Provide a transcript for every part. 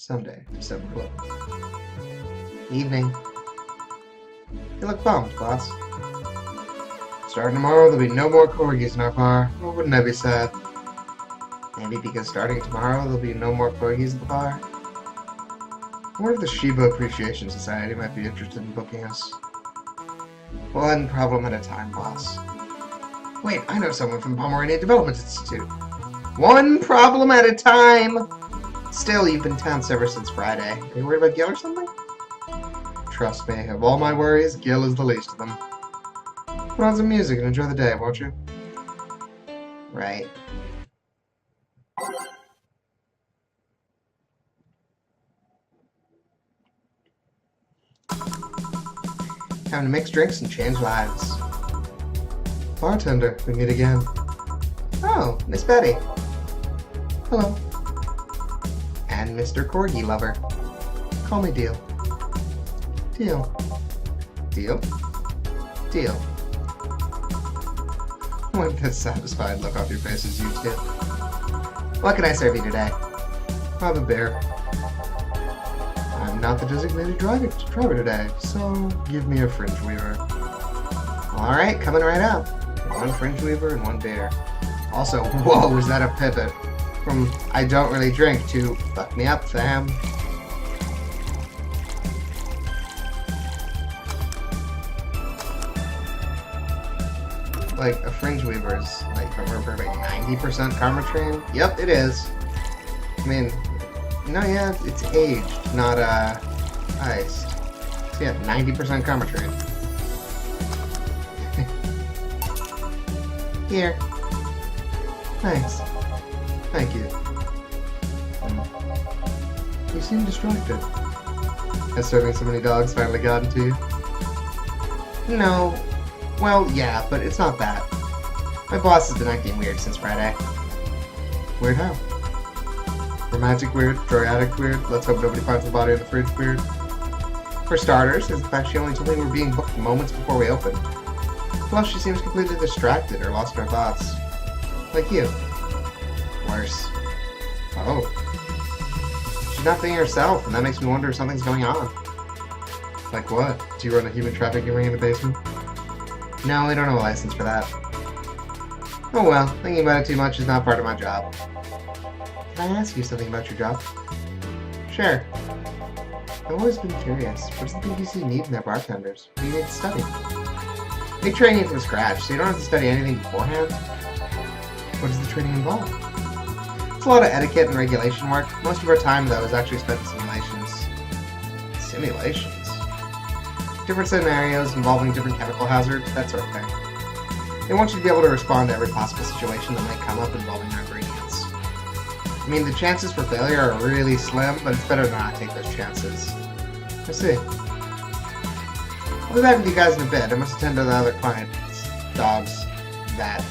Sunday, December 11th. Evening. You look bummed, boss. Starting tomorrow, there'll be no more corgis in our bar. Oh, wouldn't that be sad? Maybe because starting tomorrow, there'll be no more corgis at the bar. I wonder if the Shiba Appreciation Society might be interested in booking us. One problem at a time, boss. Wait, I know someone from the Pomeranian Development Institute. One problem at a time! Still, you've been tense ever since Friday. Are you worried about Gil or something? Trust me, of all my worries, Gil is the least of them. Put on some music and enjoy the day, won't you? Right. Time to mix drinks and change lives. Bartender, we meet again. Oh, Miss Betty. Hello. And Mr. Corgi Lover. Call me Deal. Deal. Deal? Deal. Wipe that satisfied look off your faces, you two. What can I serve you today? I have a beer. I'm not the designated driver today, so give me a fringe weaver. Alright, coming right out. One fringe weaver and one beer. Also, whoa, was that a pivot? From I don't really drink to fuck me up, fam. Like, a fringe weaver is, like, if I remember, like 90% Karmatrain? Yep, it is. I mean, no, yeah, it's aged, not, iced. So yeah, 90% Karmatrain. Here. Thanks. Thank you. You seem distracted. Has serving so many dogs finally gotten to you? No. Well, yeah, but it's not that. My boss has been acting weird since Friday. Weird how? Romantic weird, drug addict weird, let's hope nobody finds the body in the fridge weird. For starters, is the fact she only told me we were being booked moments before we opened. Plus, she seems completely distracted or lost in her thoughts. Like you. Worse. Oh. She's not being herself, and that makes me wonder if something's going on. Like what? Do you run a human trafficking ring in the basement? No, I don't have a license for that. Oh well, thinking about it too much is not part of my job. Can I ask you something about your job? Sure. I've always been curious. What does the BBC need in their bartenders? What do you need to study? They train you from scratch, so you don't have to study anything beforehand. What does the training involve? It's a lot of etiquette and regulation work. Most of our time, though, is actually spent in simulations. Simulations? Different scenarios involving different chemical hazards, that sort of thing. They want you to be able to respond to every possible situation that might come up involving their ingredients. I mean, the chances for failure are really slim, but it's better to not take those chances. I see. I'll be back with you guys in a bit. I must attend to the other clients. Dogs. That.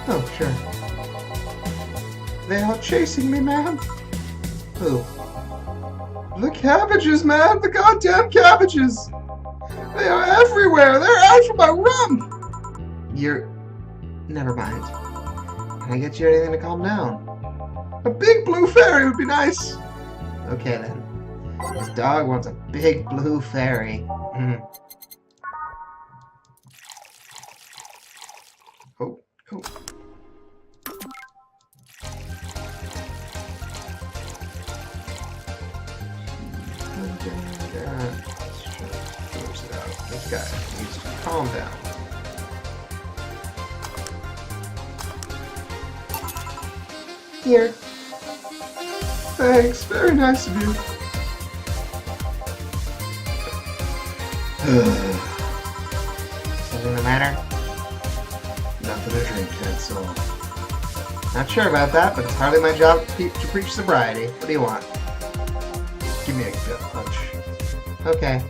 Oh, sure. They are chasing me, man. Who? The cabbages, man! The goddamn cabbages! They are everywhere! They're out for my rump! You're... Never mind. Can I get you anything to calm down? A big blue fairy would be nice! Okay then. This dog wants a big blue fairy. Oh, oh. This guy needs to calm down. Here. Thanks, very nice of you. Something the matter? Nothing to drink, that's all. Not sure about that, but it's hardly my job to preach sobriety. What do you want? Give me a gut punch. Okay.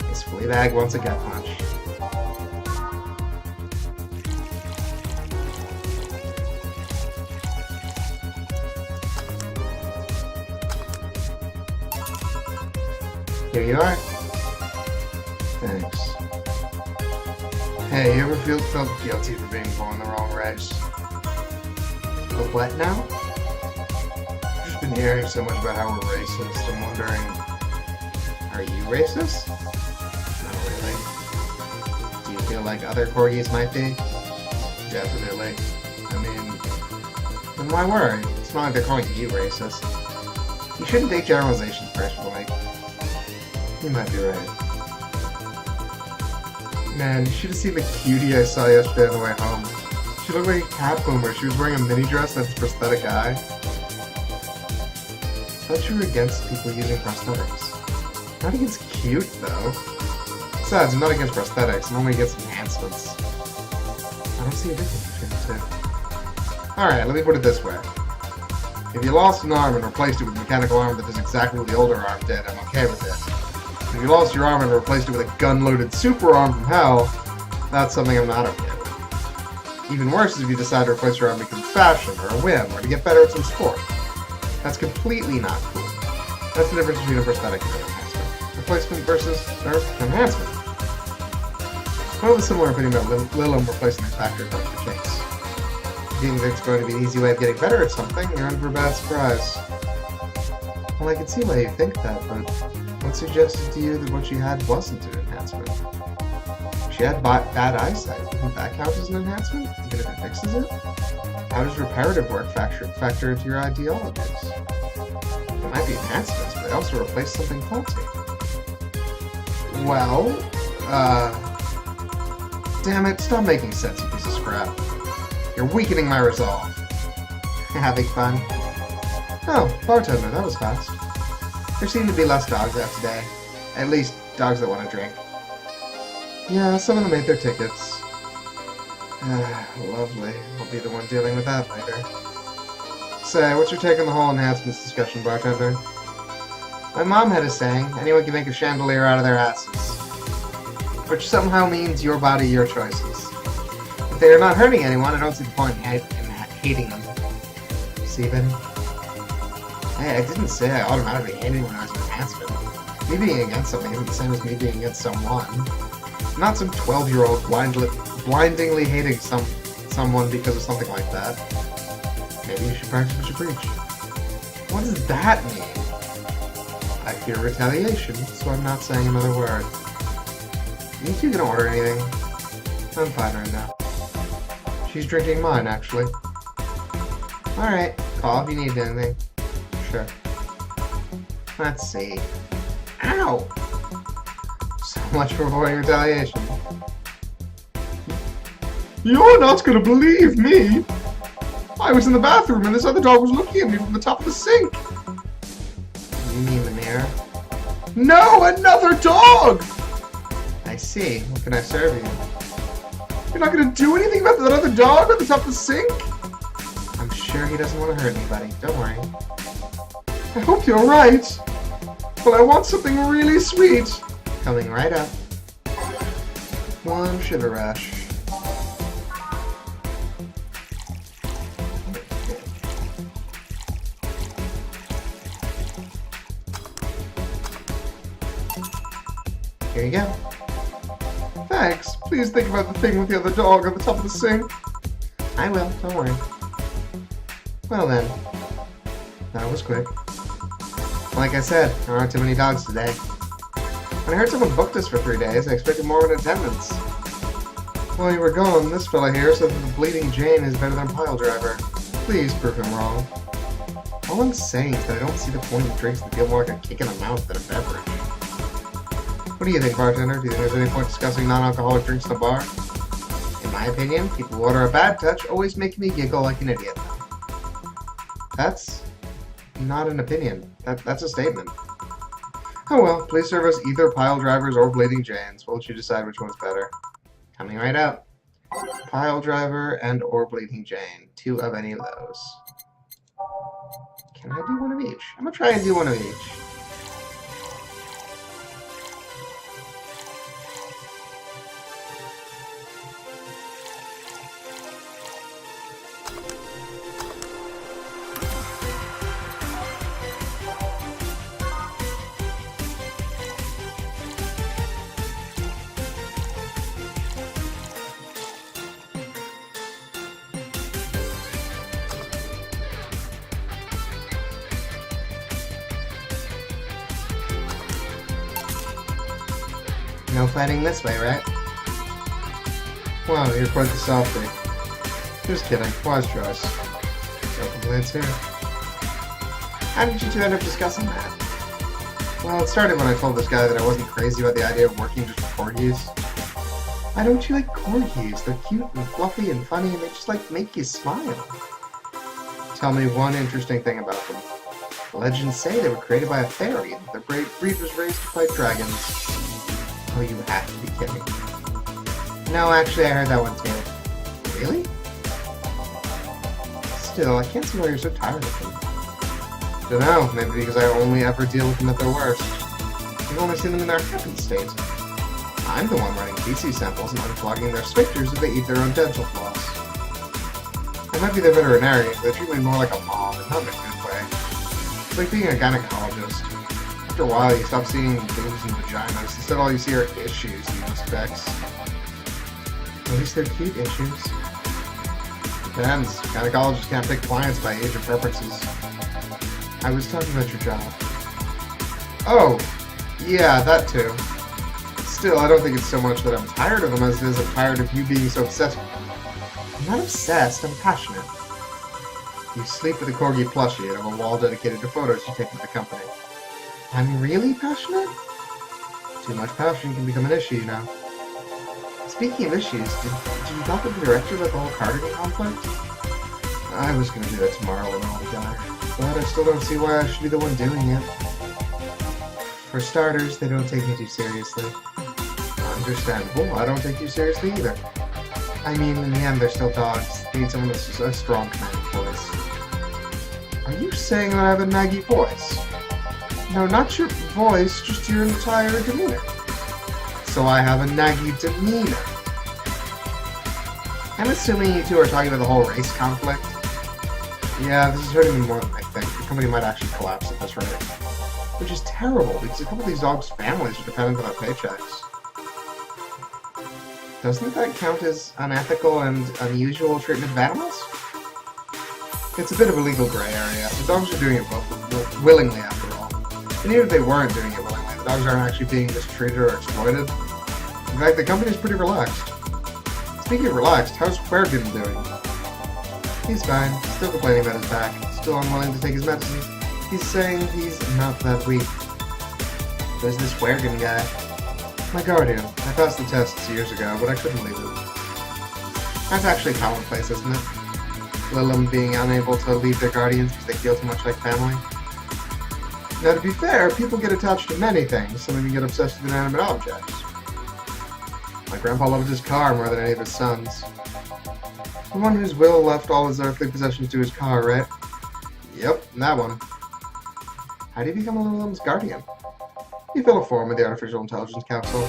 This Fleabag wants a gut punch. Here you are. Thanks. Hey, you ever felt guilty for being born the wrong race? But what now? I've just been hearing so much about how we're racist. I'm wondering, are you racist? Not really. Do you feel like other corgis might be? Definitely. I mean, then why worry? It's not like they're calling you racist. You shouldn't make generalizations personally. You might be right. Man, you should have seen the cutie I saw yesterday on the way home. She looked like a cat boomer. She was wearing a mini dress and a prosthetic eye. I thought you were against people using prosthetics. Not against cute, though. Besides, I'm not against prosthetics. I'm only against enhancements. I don't see a difference between the two. Alright, let me put it this way. If you lost an arm and replaced it with a mechanical arm that does exactly what the older arm did, I'm okay with it. If you lost your arm and replaced it with a gun-loaded super arm from hell, that's something I'm not okay with. Even worse is if you decide to replace your arm because of fashion, or a whim, or to get better at some sport. That's completely not cool. That's the difference between a prosthetic and an enhancement. Replacement versus enhancement. I have a similar opinion about Lilum replacing the factory part of the case. If you think it's going to be an easy way of getting better at something, you're in for a bad surprise. Well, I can see why you think that, but what suggested to you that what she had wasn't an enhancement? She had bad eyesight. Doesn't that count as an enhancement, even if it fixes it? How does reparative work factor into your ideologies? It might be enhancements, but they also replace something faulty. Well, damn it, stop making sense, you piece of scrap. You're weakening my resolve. Having fun? Oh, bartender, that was fast. There seem to be less dogs out today. At least, dogs that want to drink. Yeah, some of them ate their tickets. Lovely. I'll be the one dealing with that later. Say, what's your take on the whole enhancements discussion, bartender? My mom had a saying, anyone can make a chandelier out of their asses. Which somehow means your body, your choices. If they are not hurting anyone, I don't see the point in hating them. Steven? Hey, I didn't say I automatically hate anyone as an enhancement. Me being against something isn't the same as me being against someone. I'm not some 12-year-old blindingly hating someone because of something like that. Maybe you should practice what you preach. What does that mean? I fear retaliation, so I'm not saying another word. You two gonna order anything? I'm fine right now. She's drinking mine, actually. Alright, call if you need anything. Sure. Let's see. Ow! So much for avoiding retaliation. You're not gonna believe me! I was in the bathroom and this other dog was looking at me from the top of the sink! You mean the mirror? No! Another dog! I see. What can I serve you? You're not gonna do anything about that other dog at the top of the sink? I'm sure he doesn't want to hurt anybody. Don't worry. I hope you're right. But I want something really sweet. Coming right up. One sugar rush. Here you go. Thanks. Please think about the thing with the other dog at the top of the sink. I will. Don't worry. Well then. That was quick. Like I said, there aren't too many dogs today. When I heard someone booked us for 3 days, I expected more of an attendance. While you were gone, this fella here said that the Bleeding Jane is better than Pile Driver. Please prove him wrong. All I'm saying is that I don't see the point of drinks that feel more like a kick in the mouth than a beverage. What do you think, bartender? Do you think there's any point discussing non-alcoholic drinks in the bar? In my opinion, people who order a bad touch always make me giggle like an idiot. That's not an opinion. That's a statement. Oh well, please serve us either Pile Drivers or Bleeding Janes. We'll let you decide which one's better. Coming right up. Pile Driver and or Bleeding Jane. 2 of any of those. Can I do one of each? I'm gonna try and do one of each. No fighting this way, right? Wow, you're quite the softy. Just kidding. Wise choice. No complaints here. How did you two end up discussing that? Well, it started when I told this guy that I wasn't crazy about the idea of working just for corgis. Why don't you like corgis? They're cute and fluffy and funny, and they just like make you smile. Tell me one interesting thing about them. Legends say they were created by a fairy, and their breed was raised to fight dragons. Oh, you have to be kidding. No, actually, I heard that one too. Really? Still, I can't see why you're so tired of them. Dunno, maybe because I only ever deal with them at their worst. I've only seen them in their happy state. I'm the one running feces samples and unclogging their sphincters if they eat their own dental floss. I might be their veterinarian, but they treat me more like a mom, and not in a good way. It's like being a gynecologist. After a while, you stop seeing boobs and vaginas. Instead, all you see are issues you must fix. At least they're cute issues. Depends. Gynecologists can't pick clients by age or preferences. I was talking about your job. Oh, yeah, that too. Still, I don't think it's so much that I'm tired of them as it is I'm tired of you being so obsessed with them. I'm not obsessed, I'm passionate. You sleep with a corgi plushie and have a wall dedicated to photos you take with the company. I'm really passionate? Too much passion can become an issue, you know. Speaking of issues, did you talk with the director about the whole Cardigan conflict? I was going to do that tomorrow when all together, but I still don't see why I should be the one doing it. For starters, they don't take me too seriously. Understandable, I don't take you seriously either. I mean, in the end, they're still dogs. They need someone with a strong commanding voice. Are you saying that I have a naggy voice? No, not your voice, just your entire demeanor. So I have a naggy demeanor. I'm assuming you two are talking about the whole race conflict. Yeah, this is hurting me more than I think. The company might actually collapse at this rate. Which is terrible, because a couple of these dogs' families are dependent on their paychecks. Doesn't that count as unethical and unusual treatment of animals? It's a bit of a legal gray area. The dogs are doing it willingly, after all. And even if they weren't doing it willingly, the dogs aren't actually being mistreated or exploited. In fact, the company's pretty relaxed. Speaking of relaxed, how's Quergen doing? He's fine. Still complaining about his back. Still unwilling to take his medicine. He's saying he's not that weak. There's this Quergen guy. My guardian. I passed the tests years ago, but I couldn't leave him. That's actually commonplace, isn't it? Lilum being unable to leave their guardians because they feel too much like family. Now, to be fair, people get attached to many things. Some even get obsessed with inanimate objects. My grandpa loved his car more than any of his sons. The one whose will left all his earthly possessions to his car, right? Yep, that one. How do you become a Lilum's guardian? You fill a form with the Artificial Intelligence Council.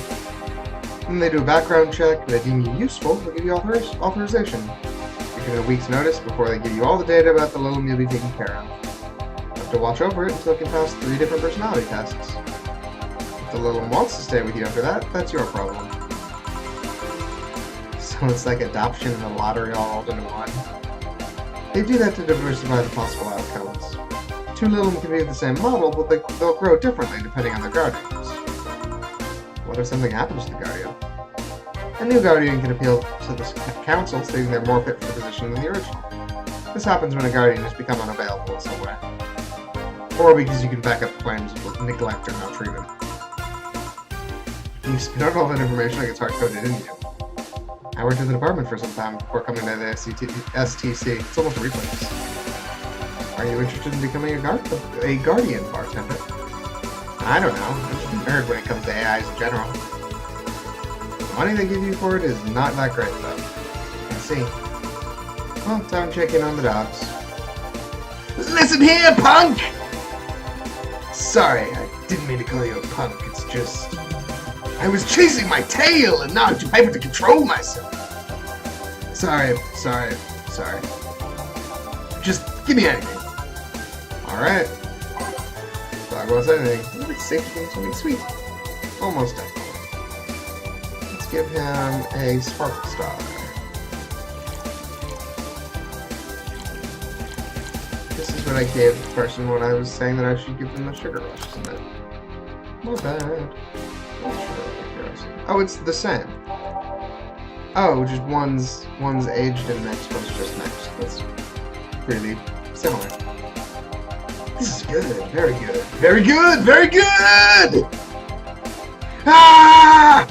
Then they do a background check, and they deem you useful, they'll give you authorization. You're given a week's notice before they give you all the data about the Lilum you'll be taking care of. You have to watch over it until it can pass 3 different personality tests. If the Lilum wants to stay with you after that, that's your problem. So it's like adoption and a lottery all rolled into one. They do that to diversify the possible outcomes. 2 Lilum can be of the same model, but they'll grow differently depending on their guardians. What if something happens to the guardian? A new guardian can appeal to the council, stating they're more fit for the position than the original. This happens when a guardian has become unavailable in some way. Or because you can back up claims of neglect or maltreatment. You spit out all that information like it's hard-coded, didn't you? I worked in the department for some time before coming to the STC. It's almost a reflex. Are you interested in becoming a guardian bartender? I don't know. I'm just a nerd when it comes to AIs in general. The money they give you for it is not that great, though. I see. Well, time to check in on the dogs. Listen here, punk! Sorry, I didn't mean to call you a punk. It's just... I was chasing my tail and now I'm too hyper to control myself. Sorry. Just give me anything. Alright. Dog wants anything. Look at safety, something sweet. Almost done. Let's give him a Sparkle Star. This is what I gave the person when I was saying that I should give them a Sugar Rush, isn't it? Not bad. dogs? Oh, it's the same. Oh, just one's aged and next one's just next. That's really similar. This is good. Very good. Very good! Very good! Ah!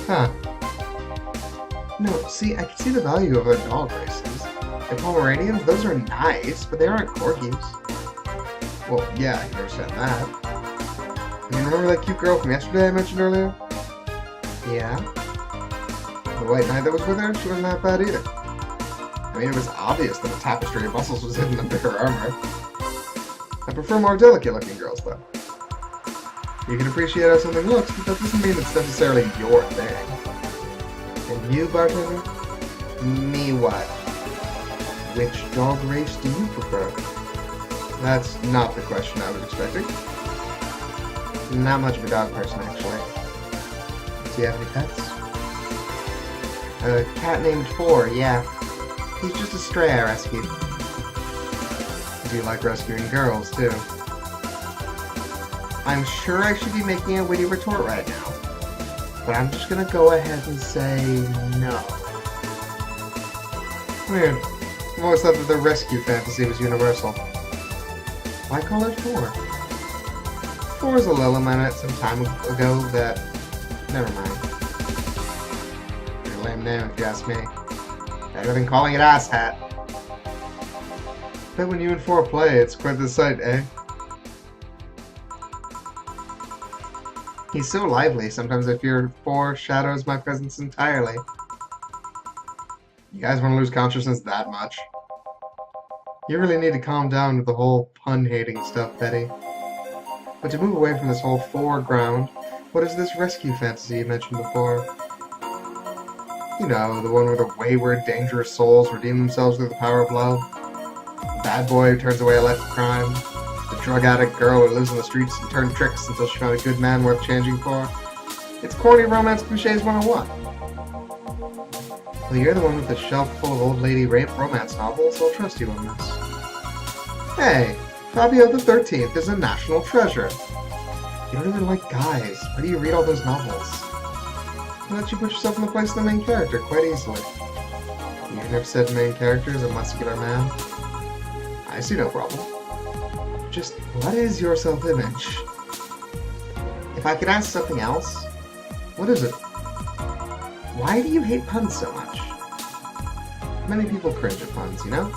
Huh. No, see, I can see the value of their dog races. The Pomeranians, those are nice, but they aren't corgis. Well, yeah, I can understand that. You remember that cute girl from yesterday I mentioned earlier? Yeah? The white knight that was with her, she wasn't that bad either. I mean, it was obvious that a tapestry of muscles was hidden under her armor. I prefer more delicate-looking girls, though. You can appreciate how something looks, but that doesn't mean it's necessarily your thing. And you, bartender? Me what? Which dog race do you prefer? That's not the question I was expecting. Not much of a dog person, actually. Do you have any pets? A cat named Four, yeah. He's just a stray I rescued. Do you like rescuing girls, too? I'm sure I should be making a witty retort right now, but I'm just gonna go ahead and say no. Weird. I've always thought that the rescue fantasy was universal. Why call her Four? Four is a Lilum I met some time ago that... Never mind. Pretty lame name if you ask me. Better than calling it Asshat. Bet when you and Four play, it's quite the sight, eh? He's so lively, sometimes I fear Four shadows my presence entirely. You guys want to lose consciousness that much? You really need to calm down with the whole pun-hating stuff, Betty. But to move away from this whole foreground, what is this rescue fantasy you mentioned before? You know, the one where the wayward, dangerous souls redeem themselves through the power of love. The bad boy who turns away a life of crime. The drug addict girl who lives in the streets and turns tricks until she found a good man worth changing for. It's corny romance cliches 101. Well, you're the one with the shelf full of old lady romance novels, so I'll trust you on this. Hey, Fabio the 13th is a national treasure. You don't even like guys. Why do you read all those novels? I'll let you put yourself in the place of the main character quite easily. You never said main character is a muscular man. I see no problem. Just, what is your self-image? If I could ask something else, what is it? Why do you hate puns so much? Many people cringe at puns, you know?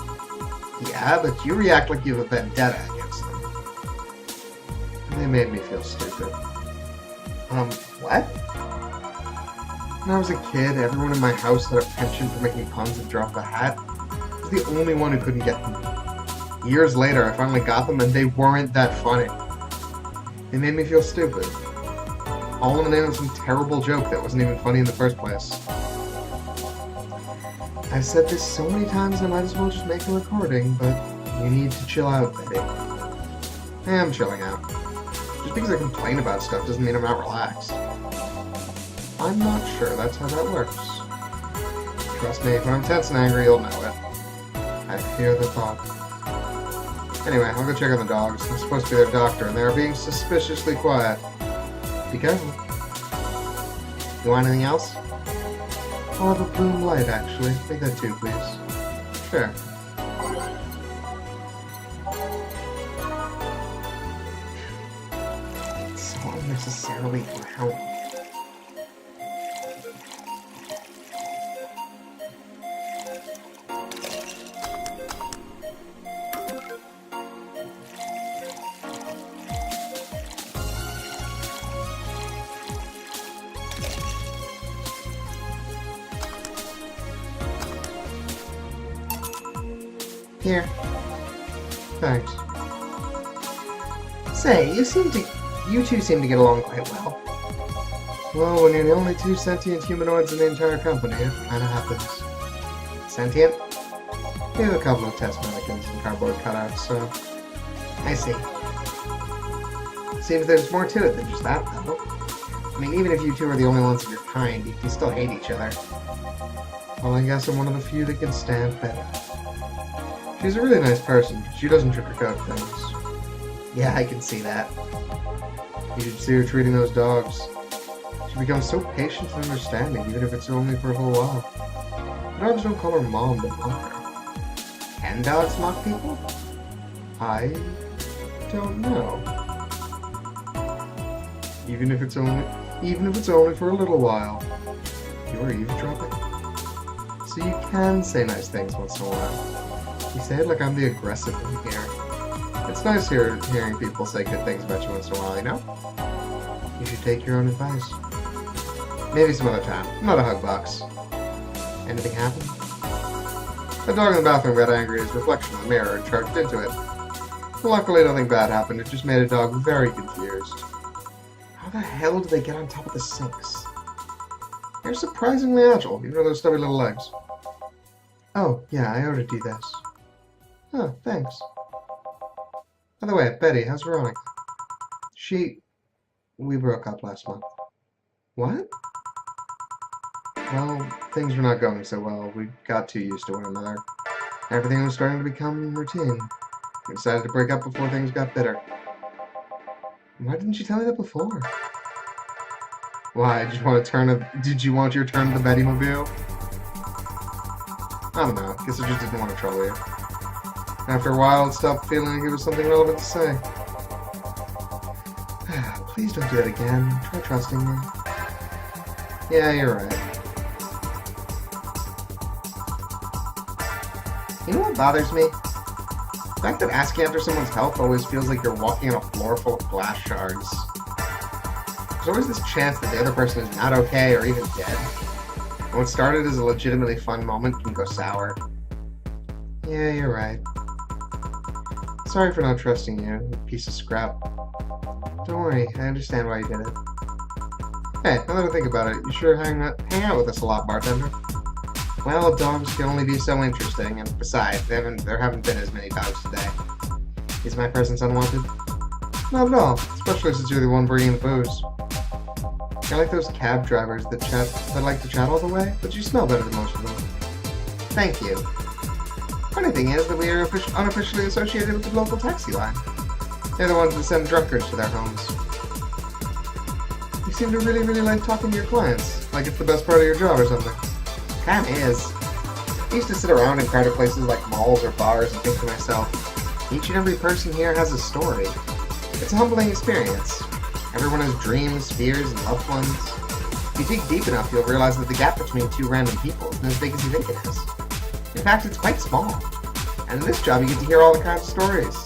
Yeah, but you react like you have a vendetta against them. They made me feel stupid. What? When I was a kid, everyone in my house had a penchant for making puns and drop a hat. I was the only one who couldn't get them. Years later, I finally got them, and they weren't that funny. They made me feel stupid. All in the name of some terrible joke that wasn't even funny in the first place. I've said this so many times I might as well just make a recording, but you need to chill out, Betty. I am chilling out. Just because I complain about stuff doesn't mean I'm not relaxed. I'm not sure that's how that works. Trust me, when I'm tense and angry, you'll know it. I fear the thought. Anyway, I'll go check on the dogs. I'm supposed to be their doctor, and they're being suspiciously quiet. Be careful. You want anything else? I'll have a bloom light, actually. Make that too, please. Sure. It's so unnecessarily loud. Here. Thanks. Say, you two seem to get along quite well. Well, when you're the only two sentient humanoids in the entire company, it kinda happens. Sentient? We have a couple of test mannequins and cardboard cutouts, so... I see. Seems there's more to it than just that, though. I mean, even if you two are the only ones of your kind, you can still hate each other. Well, I guess I'm one of the few that can stand better. She's a really nice person. She doesn't sugarcoat things. Yeah, I can see that. You should see her treating those dogs. She becomes so patient and understanding, even if it's only for a whole while. Dogs don't call her mom to mock her. Can dogs mock people? I don't know. Even if it's only for a little while. You're eavesdropping? So you can say nice things once in a while. You say it like I'm the aggressive one here. It's nice hearing people say good things about you once in a while, you know? You should take your own advice. Maybe some other time. I'm not a hug box. Anything happen? The dog in the bathroom got angry at his reflection in the mirror and charged into it. Luckily, nothing bad happened. It just made a dog very confused. How the hell did they get on top of the sinks? They're surprisingly agile, even with those stubby little legs. Oh, yeah, I ought to do this. Oh, thanks. By the way, Betty, how's Veronica? We broke up last month. What? Well, things were not going so well. We got too used to one another. Everything was starting to become routine. We decided to break up before things got bitter. Why didn't you tell me that before? Why? Did you want your turn to the Bettymobile? I don't know. Guess I just didn't want to trouble you. After a while, it stopped feeling like it was something relevant to say. Please don't do that again. Try trusting me. Yeah, you're right. You know what bothers me? The fact that asking after someone's health always feels like you're walking on a floor full of glass shards. There's always this chance that the other person is not okay or even dead. And what started as a legitimately fun moment can go sour. Yeah, you're right. Sorry for not trusting you, you piece of scrap. Don't worry, I understand why you did it. Hey, now that I think about it, you sure hang out with us a lot, bartender. Well, dogs can only be so interesting, and besides, there haven't been as many dogs today. Is my presence unwanted? Not at all, especially since you're the one bringing the booze. You're like those cab drivers that like to chat all the way, but you smell better than most of them. Thank you. Funny thing is that we are unofficially associated with the local taxi line. They're the ones that send drunkards to their homes. You seem to really, really like talking to your clients, like it's the best part of your job or something. Kinda is. I used to sit around in crowded places like malls or bars and think to myself, each and every person here has a story. It's a humbling experience. Everyone has dreams, fears, and loved ones. If you dig deep enough, you'll realize that the gap between two random people isn't as big as you think it is. In fact, it's quite small. And in this job, you get to hear all the kinds of stories.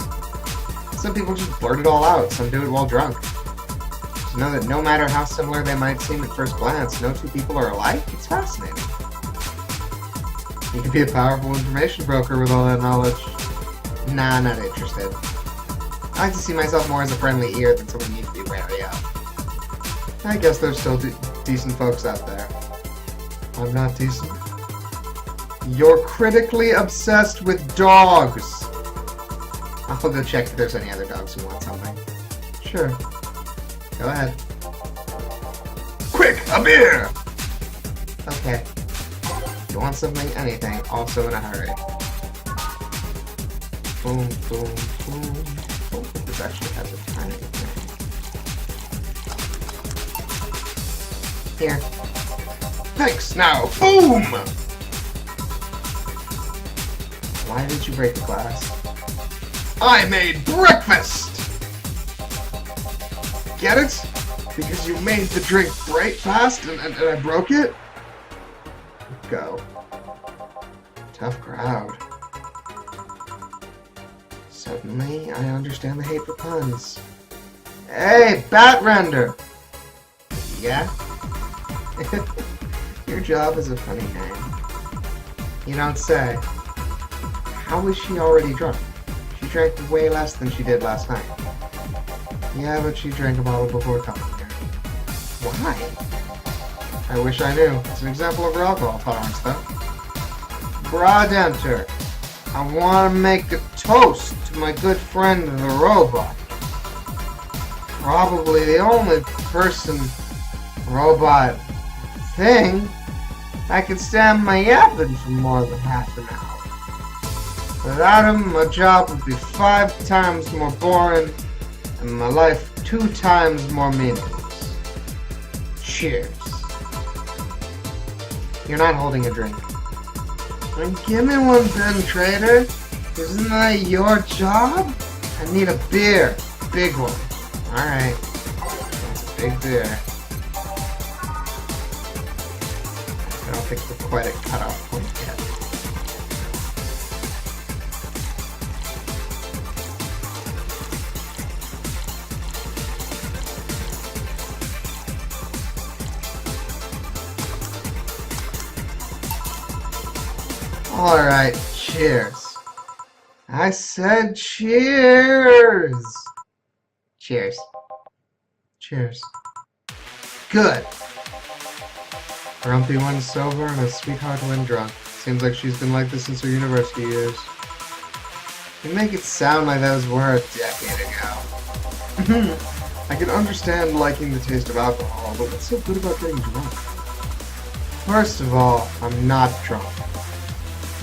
Some people just blurt it all out, some do it while drunk. To know that no matter how similar they might seem at first glance, no two people are alike, it's fascinating. You can be a powerful information broker with all that knowledge. Nah, not interested. I like to see myself more as a friendly ear than someone you need to be wary of. I guess there's still decent folks out there. I'm not decent. You're critically obsessed with dogs! I'll go check if there's any other dogs who want something. Sure. Go ahead. Quick! A beer! Okay. You want something, anything, also in a hurry. Boom, boom, boom. Oh, this actually has a tiny thing. Here. Thanks, now, boom! Why did you break the glass? I made breakfast! Get it? Because you made the drink break fast and I broke it? Go. Tough crowd. Suddenly, I understand the hate for puns. Hey, Batrender! Yeah? Your job is a funny name. You don't say. How is she already drunk? She drank way less than she did last night. Yeah, but she drank a bottle before coming here. Why? I wish I knew. It's an example of her alcohol tolerance, though. Bradenter, I want to make a toast to my good friend the robot. Probably the only person, robot, thing I could stand my yapping for more than half an hour. Without him, my job would be 5 times more boring and my life 2 times more meaningless. cheers. You're not holding a drink. Then give me one then, traitor. Isn't that your job? I need a beer. Big one. Alright. That's a big beer. I don't think we're quite at cutoff point yet. Alright, cheers. I said cheers! Cheers. Cheers. Good. Grumpy when sober and a sweetheart when drunk. Seems like she's been like this since her university years. You make it sound like those were a decade ago. I can understand liking the taste of alcohol, but what's so good about getting drunk? First of all, I'm not drunk.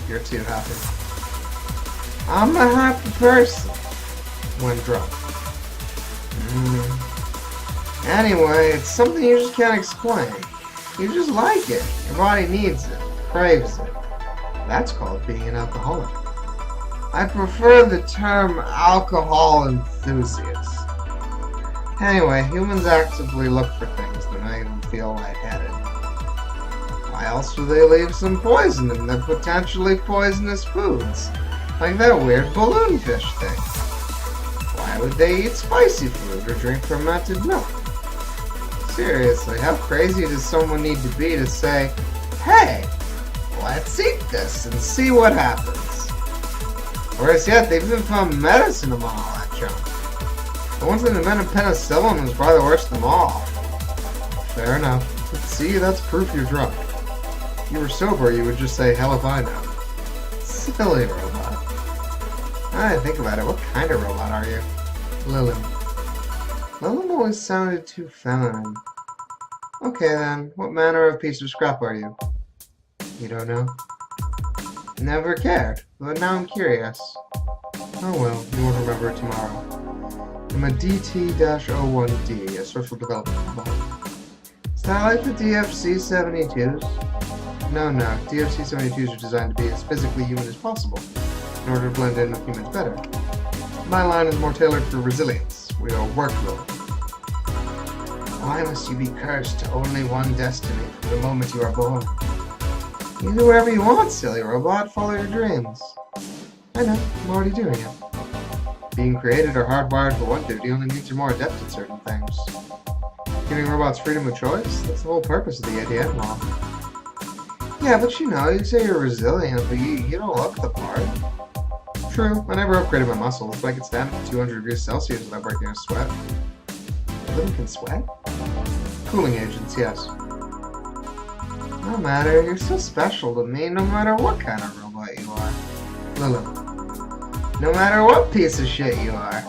You're too happy. I'm a happy person when drunk. Anyway, it's something you just can't explain. You just like it. Your body needs it, craves it. That's called being an alcoholic. I prefer the term alcohol enthusiast. Anyway, humans actively look for things that make them feel lightheaded. Why else would they leave some poison in their potentially poisonous foods? Like that weird balloon fish thing. Why would they eat spicy food or drink fermented milk? Seriously, how crazy does someone need to be to say, hey, let's eat this and see what happens? Worse yet, they've even found medicine among all that junk. The ones that invented penicillin was probably the worst of them all. Fair enough. But see, that's proof you're drunk. If you were sober, you would just say, hell if I know. Silly robot. Now that I think about it, what kind of robot are you? Lilum. Lilum always sounded too feminine. Okay then, what manner of piece of scrap are you? You don't know? Never cared, but now I'm curious. Oh well, you won't remember it tomorrow. I'm a DT-01D, a social development robot. Is that like the DFC-72s? No, DFC-72s are designed to be as physically human as possible, in order to blend in with humans better. My line is more tailored for resilience. We are workload. Why must you be cursed to only one destiny from the moment you are born? You do whatever you want, silly robot. Follow your dreams. I know, I'm already doing it. Being created or hardwired for one duty only means you're more adept at certain things. Giving robots freedom of choice? That's the whole purpose of the ADM law. Yeah, but you know, you say you're resilient, but you don't look the part. True, I never upgraded my muscles, but I can stand at 200 degrees Celsius without breaking a sweat. Lilum can sweat? Cooling agents, yes. No matter, you're so special to me no matter what kind of robot you are. Lilum. No matter what piece of shit you are.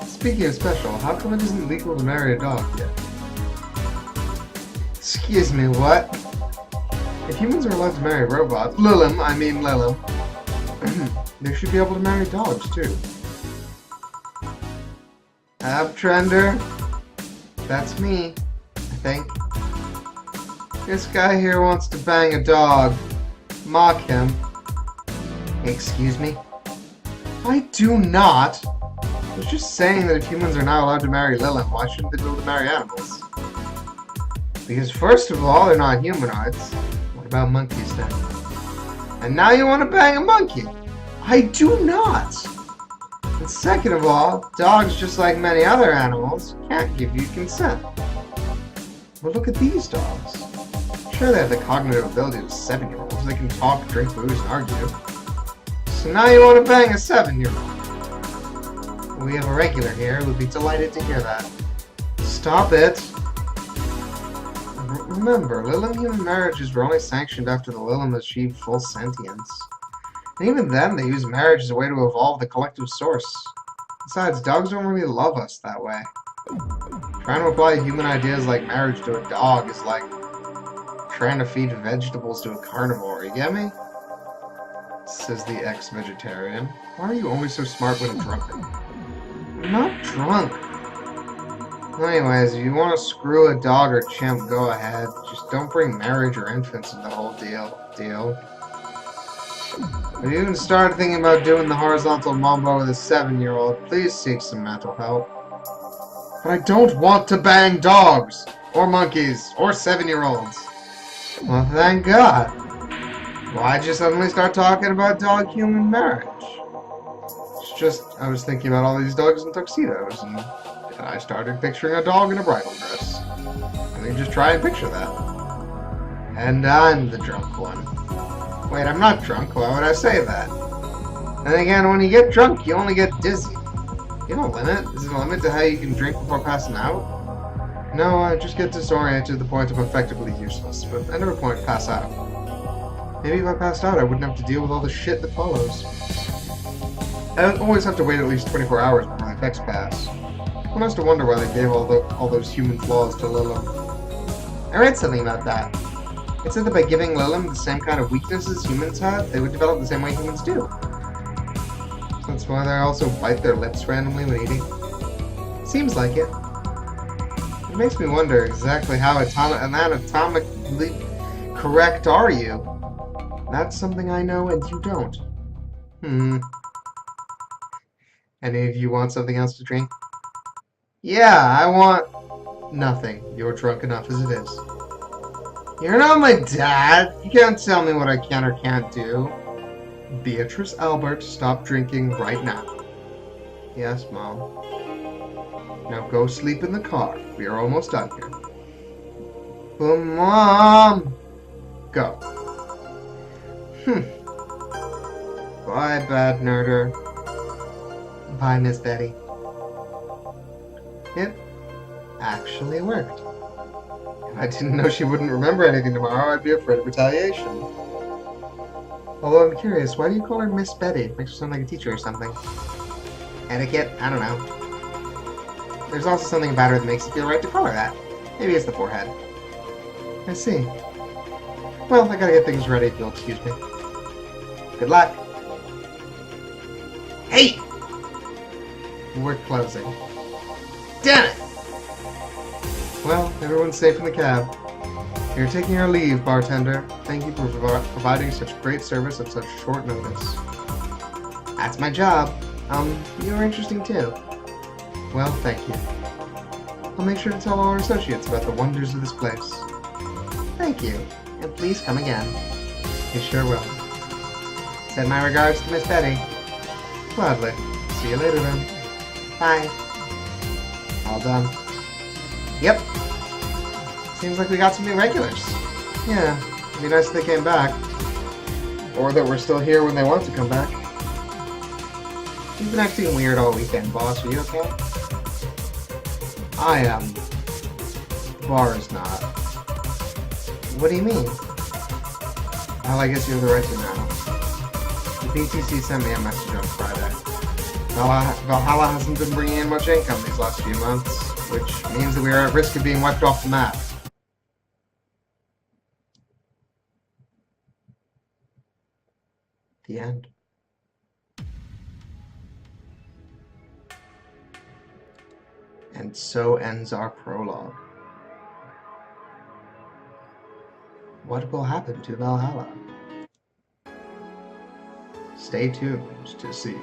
Speaking of special, how come it isn't legal to marry a dog yet? Excuse me, what? If humans are allowed to marry robots, Lilum, they should be able to marry dogs too. Uptrender? That's me, I think. This guy here wants to bang a dog. Mock him. Excuse me? I do not! I was just saying that if humans are not allowed to marry Lilum, why shouldn't they be able to marry animals? Because first of all, they're not humanoids. What about monkeys then? And now you want to bang a monkey? I do not! And second of all, dogs, just like many other animals, can't give you consent. But look at these dogs. Sure, they have the cognitive ability of 7-year-olds. They can talk, drink booze, and argue. So now you want to bang a 7-year-old. We have a regular here who would be delighted to hear that. Stop it! Remember, Lilum-human marriages were only sanctioned after the Lilum achieved full sentience. And even then, they used marriage as a way to evolve the collective source. Besides, dogs don't really love us that way. Trying to apply human ideas like marriage to a dog is like trying to feed vegetables to a carnivore, you get me? Says the ex-vegetarian. Why are you always so smart when drunk? I'm not drunk. Anyways, if you want to screw a dog or chimp, go ahead. Just don't bring marriage or infants in the whole deal. If you even started thinking about doing the horizontal mambo with a 7-year-old, please seek some mental help. But I don't want to bang dogs, or monkeys, or 7-year-olds. Well, thank God. Why'd you suddenly start talking about dog-human marriage? It's just, I was thinking about all these dogs in tuxedos, and I started picturing a dog in a bridal dress. I mean, just try and picture that. And I'm the drunk one. Wait, I'm not drunk. Why would I say that? And again, when you get drunk, you only get dizzy. You don't limit. Is there a limit to how you can drink before passing out? No, I just get disoriented to the point of effectively useless, but I never quite pass out. Maybe if I passed out, I wouldn't have to deal with all the shit that follows. I always have to wait at least 24 hours before my effects pass. One has to wonder why they gave all those human flaws to Lilim. I read something about that. It said that by giving Lilim the same kind of weaknesses humans have, they would develop the same way humans do. So that's why they also bite their lips randomly when eating. Seems like it. It makes me wonder exactly how anatomically correct are you? That's something I know and you don't. Any of you want something else to drink? Yeah, I want... nothing. You're drunk enough as it is. You're not my dad. You can't tell me what I can or can't do. Beatrice Albert, stop drinking right now. Yes, Mom. Now go sleep in the car. We are almost done here. But Mom! Go. Bye, bad nerder. Bye, Miss Betty. It actually worked. If I didn't know she wouldn't remember anything tomorrow, I'd be afraid of retaliation. Although I'm curious, why do you call her Miss Betty? It makes her sound like a teacher or something. Etiquette? I don't know. There's also something about her that makes it feel right to call her that. Maybe it's the forehead. I see. Well, I gotta get things ready if you'll excuse me. Good luck. Hey! We're closing. Damn it! Well, everyone's safe in the cab. You're taking our leave, bartender. Thank you for providing such great service at such short notice. That's my job. You're interesting too. Well, thank you. I'll make sure to tell all our associates about the wonders of this place. Thank you, and please come again. You sure will. Send my regards to Miss Betty. Gladly. See you later then. Bye. All done. Yep. Seems like we got some new regulars. Yeah, it'd be nice if they came back. Or that we're still here when they want to come back. You've been acting weird all weekend, boss. Are you okay? I am. The bar is not. What do you mean? Well, I guess you have the right to know. The PTC sent me a message on Friday. Valhalla hasn't been bringing in much income these last few months, which means that we are at risk of being wiped off the map. The end. And so ends our prologue. What will happen to Valhalla? Stay tuned to see.